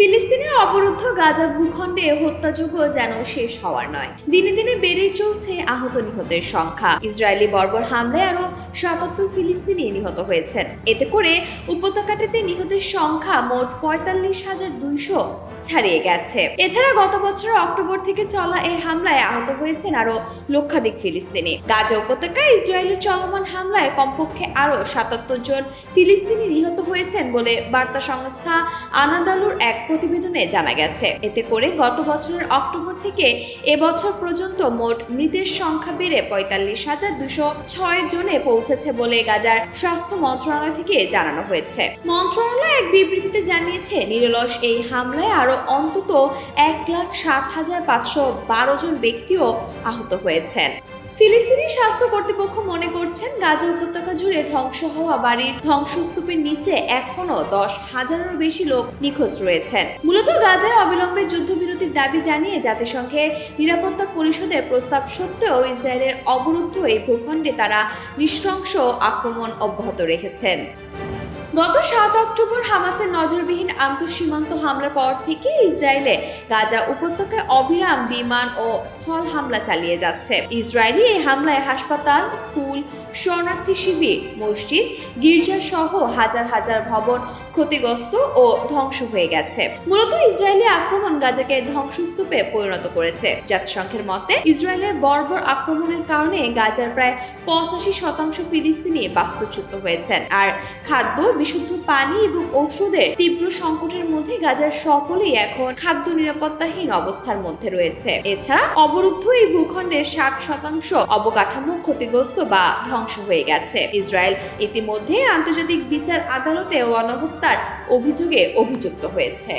ফিলিস্তিনের অবরুদ্ধ গাজা ভূখণ্ডে হত্যাযজ্ঞ যেন শেষ হওয়ার নয়। দিনে দিনে বেড়েই চলছে আহত নিহতের সংখ্যা। ইসরায়েলি বর্বর হামলায় আরো ৭৭ ফিলিস্তিনি নিহত হয়েছেন। এতে করে উপত্যকাটিতে নিহতের সংখ্যা মোট ৪৫,২০০ ছাড়িয়ে গেছে। এছাড়া গত বছরের অক্টোবর থেকে চলা এই হামলায় আহত হয়েছেন আরো লক্ষাধিক ফিলিস্তিনি। গাজা উপত্যকায় ইসরায়েলের চলমান হামলায় কমপক্ষে আরো ৭৭ জন ফিলিস্তিনি নিহত হয়েছেন বলে বার্তা সংস্থা আনাদালুর এক প্রতিবেদনে জানা গেছে। এতে করে গত বছরের অক্টোবর থেকে এবছর পর্যন্ত মোট মৃতের সংখ্যা বেড়ে ৪৫,২০৬ জনে পৌঁছেছে বলে গাজার স্বাস্থ্য মন্ত্রণালয় থেকে জানানো হয়েছে। মন্ত্রণালয় এক বিবৃতিতে জানিয়েছে, নিরলস এই হামলায় আরো অন্তত ১,৭,৫১২ জন ব্যক্তিও আহত হয়েছেন। ফিলিস্তিনি স্বাস্থ্য কর্তৃপক্ষ মনে করছেন, গাজা উপত্যকা জুড়ে ধ্বংস হওয়া বাড়ির ধ্বংসস্তূপের নিচে এখনো ১০,০০০-এরও বেশি লোক নিখোঁজ রয়েছেন। মূলত গাজায় অবিলম্বে যুদ্ধবিরতির দাবি জানিয়ে জাতিসংঘের নিরাপত্তা পরিষদের প্রস্তাব সত্ত্বেও ইসরায়েলের অবরুদ্ধ এই ভূখণ্ডে তারা নৃশংস আক্রমণ অব্যাহত রেখেছেন। গত ৭ অক্টোবর হামাসের নজরবিহীন আন্তঃসীমান্ত হামলার পর থেকে ইসরায়েলে গাজা উপত্যকায় অবিরাম বিমান ও স্থল হামলা চালিয়ে যাচ্ছে। ইসরায়েলি এই হামলায় হাসপাতাল, স্কুল, শরণার্থী শিবির, মসজিদ, গির্জা সহ হাজার হাজার ভবন ক্ষতিগ্রস্ত ও ধ্বংস হয়ে গেছে। মূলত ইসরায়েলি আক্রমণ গাজাকে ধ্বংসস্তূপে পরিণত করেছে। জাতিসংঘের মতে, ইসরায়েলের বর্বর আক্রমণের কারণে গাজার প্রায় ৮৫% ফিলিস্তিনি বাস্তুচ্যুত হয়েছেন। আর খাদ্য, বিশুদ্ধ পানি এবং ঔষধের তীব্র সংকটের মধ্যে গাজার সকলেই এখন খাদ্য নিরাপত্তাহীন অবস্থার মধ্যে রয়েছে। এছাড়া অবরুদ্ধ এই ভূখণ্ডের ৬০% অবকাঠামো ক্ষতিগ্রস্ত বা ধ্বংস হয়ে গেছে। ইসরায়েল ইতিমধ্যে আন্তর্জাতিক বিচার আদালতে গণহত্যার অভিযোগে অভিযুক্ত হয়েছে।